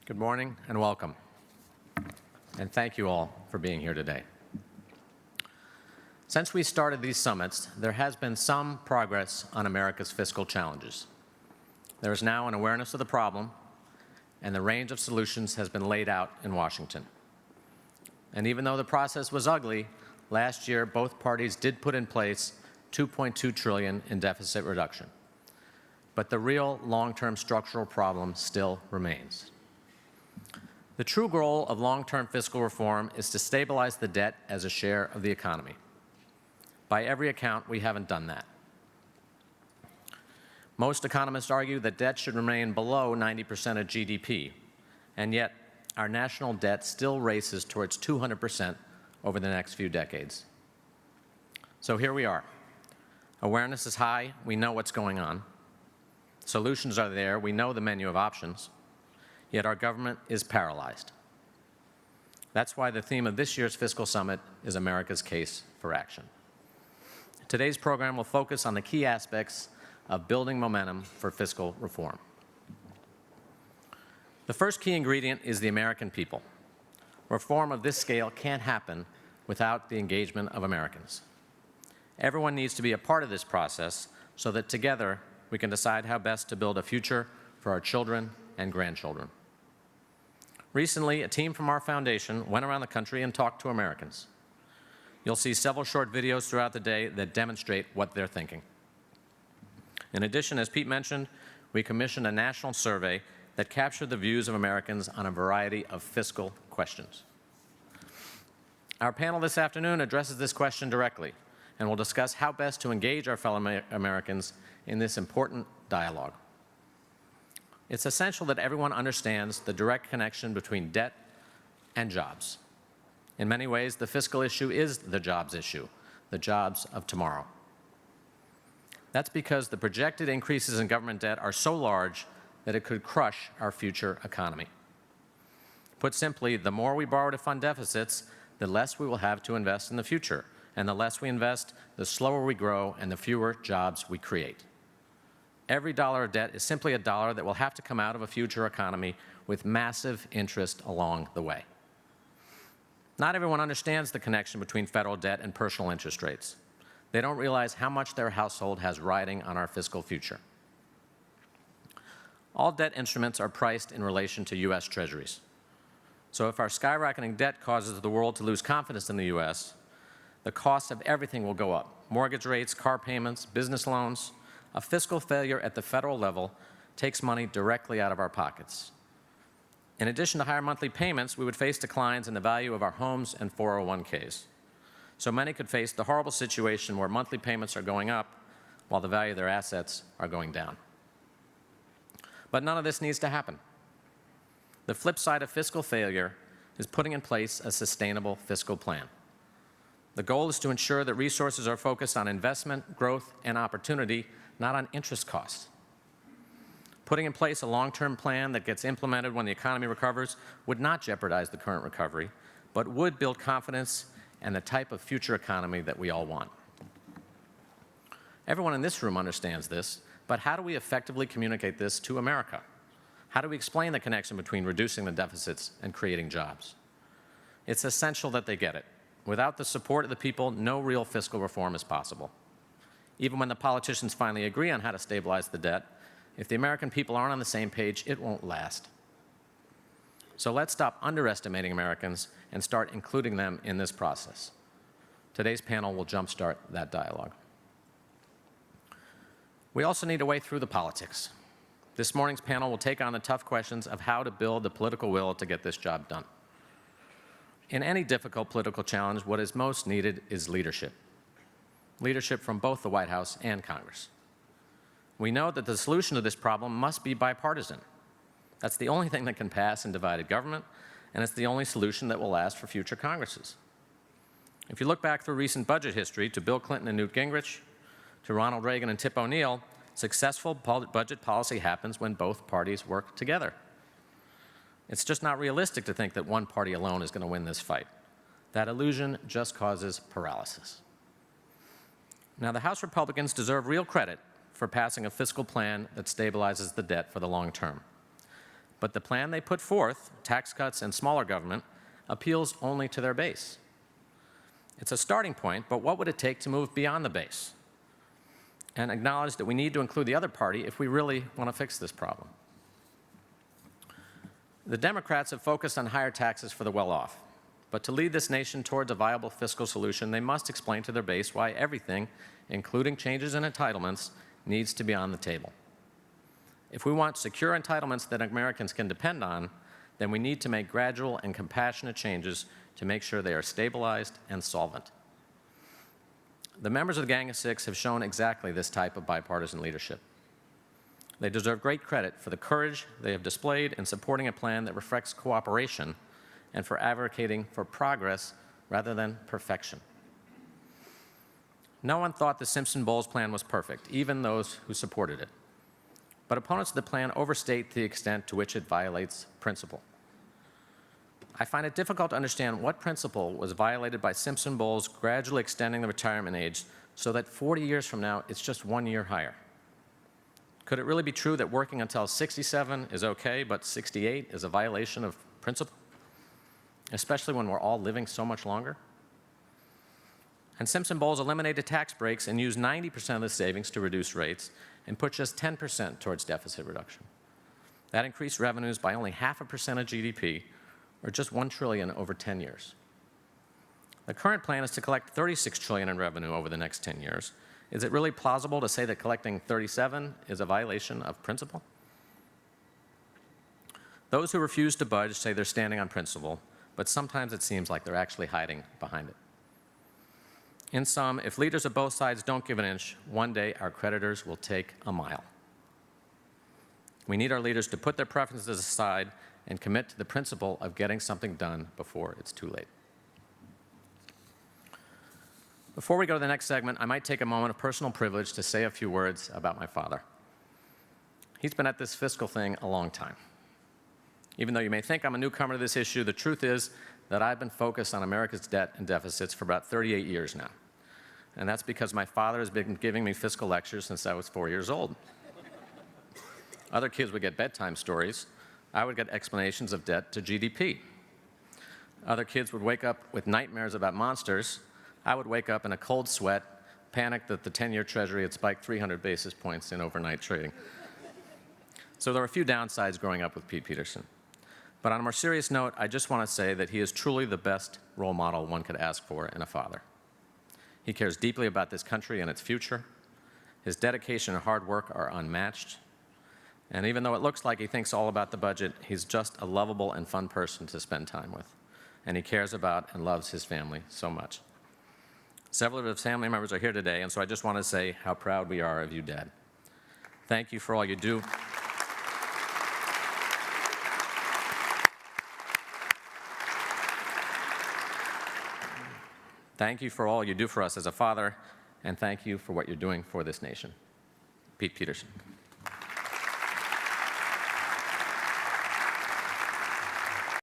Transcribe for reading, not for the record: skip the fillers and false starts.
Good morning and welcome. And thank you all for being here today. Since we started these summits, there has been some progress on America's fiscal challenges. There is now an awareness of the problem, and the range of solutions has been laid out in Washington. And even though the process was ugly, last year both parties did put in place $2.2 trillion in deficit reduction. But the real long-term structural problem still remains. The true goal of long-term fiscal reform is to stabilize the debt as a share of the economy. By every account, we haven't done that. Most economists argue that debt should remain below 90% of GDP, and yet our national debt still races towards 200% over the next few decades. So here we are. Awareness is high. We know what's going on. Solutions are there. We know the menu of options. Yet our government is paralyzed. That's why the theme of this year's Fiscal Summit is America's Case for Action. Today's program will focus on the key aspects of building momentum for fiscal reform. The first key ingredient is the American people. Reform of this scale can't happen without the engagement of Americans. Everyone needs to be a part of this process so that together we can decide how best to build a future for our children and grandchildren. Recently, a team from our foundation went around the country and talked to Americans. You'll see several short videos throughout the day that demonstrate what they're thinking. In addition, as Pete mentioned, we commissioned a national survey that captured the views of Americans on a variety of fiscal questions. Our panel this afternoon addresses this question directly, and will discuss how best to engage our fellow Americans in this important dialogue. It's essential that everyone understands the direct connection between debt and jobs. In many ways, the fiscal issue is the jobs issue, the jobs of tomorrow. That's because the projected increases in government debt are so large that it could crush our future economy. Put simply, the more we borrow to fund deficits, the less we will have to invest in the future. And the less we invest, the slower we grow and the fewer jobs we create. Every dollar of debt is simply a dollar that will have to come out of a future economy with massive interest along the way. Not everyone understands the connection between federal debt and personal interest rates. They don't realize how much their household has riding on our fiscal future. All debt instruments are priced in relation to U.S. Treasuries. So if our skyrocketing debt causes the world to lose confidence in the U.S., the cost of everything will go up. Mortgage rates, car payments, business loans. A fiscal failure at the federal level takes money directly out of our pockets. In addition to higher monthly payments, we would face declines in the value of our homes and 401ks. So many could face the horrible situation where monthly payments are going up while the value of their assets are going down. But none of this needs to happen. The flip side of fiscal failure is putting in place a sustainable fiscal plan. The goal is to ensure that resources are focused on investment, growth, and opportunity, not on interest costs. Putting in place a long-term plan that gets implemented when the economy recovers would not jeopardize the current recovery, but would build confidence and the type of future economy that we all want. Everyone in this room understands this, but how do we effectively communicate this to America? How do we explain the connection between reducing the deficits and creating jobs? It's essential that they get it. Without the support of the people, no real fiscal reform is possible. Even when the politicians finally agree on how to stabilize the debt, if the American people aren't on the same page, it won't last. So let's stop underestimating Americans and start including them in this process. Today's panel will jumpstart that dialogue. We also need a way through the politics. This morning's panel will take on the tough questions of how to build the political will to get this job done. In any difficult political challenge, what is most needed is leadership. Leadership from both the White House and Congress. We know that the solution to this problem must be bipartisan. That's the only thing that can pass in divided government, and it's the only solution that will last for future Congresses. If you look back through recent budget history to Bill Clinton and Newt Gingrich, to Ronald Reagan and Tip O'Neill, successful budget policy happens when both parties work together. It's just not realistic to think that one party alone is going to win this fight. That illusion just causes paralysis. Now, the House Republicans deserve real credit for passing a fiscal plan that stabilizes the debt for the long term. But the plan they put forth, tax cuts and smaller government, appeals only to their base. It's a starting point, but what would it take to move beyond the base and acknowledge that we need to include the other party if we really want to fix this problem? The Democrats have focused on higher taxes for the well-off, but to lead this nation towards a viable fiscal solution, they must explain to their base why everything, including changes in entitlements, needs to be on the table. If we want secure entitlements that Americans can depend on, then we need to make gradual and compassionate changes to make sure they are stabilized and solvent. The members of the Gang of Six have shown exactly this type of bipartisan leadership. They deserve great credit for the courage they have displayed in supporting a plan that reflects cooperation and for advocating for progress rather than perfection. No one thought the Simpson-Bowles plan was perfect, even those who supported it. But opponents of the plan overstate the extent to which it violates principle. I find it difficult to understand what principle was violated by Simpson-Bowles gradually extending the retirement age so that 40 years from now, it's just 1 year higher. Could it really be true that working until 67 is okay, but 68 is a violation of principle, especially when we're all living so much longer? And Simpson-Bowles eliminated tax breaks and used 90% of the savings to reduce rates and put just 10% towards deficit reduction. That increased revenues by only 0.5% of GDP, or just $1 trillion over 10 years. The current plan is to collect $36 trillion in revenue over the next 10 years. Is it really plausible to say that collecting 37 is a violation of principle? Those who refuse to budge say they're standing on principle, but sometimes it seems like they're actually hiding behind it. In sum, if leaders of both sides don't give an inch, one day our creditors will take a mile. We need our leaders to put their preferences aside and commit to the principle of getting something done before it's too late. Before we go to the next segment, I might take a moment of personal privilege to say a few words about my father. He's been at this fiscal thing a long time. Even though you may think I'm a newcomer to this issue, the truth is that I've been focused on America's debt and deficits for about 38 years now. And that's because my father has been giving me fiscal lectures since I was 4 years old. Other kids would get bedtime stories. I would get explanations of debt to GDP. Other kids would wake up with nightmares about monsters. I would wake up in a cold sweat, panicked that the 10-year Treasury had spiked 300 basis points in overnight trading. So there were a few downsides growing up with Pete Peterson. But on a more serious note, I just want to say that he is truly the best role model one could ask for in a father. He cares deeply about this country and its future. His dedication and hard work are unmatched. And even though it looks like he thinks all about the budget, he's just a lovable and fun person to spend time with. And he cares about and loves his family so much. Several of his family members are here today, and so I just want to say how proud we are of you, Dad. Thank you for all you do. Thank you for all you do for us as a father, and thank you for what you're doing for this nation. Pete Peterson.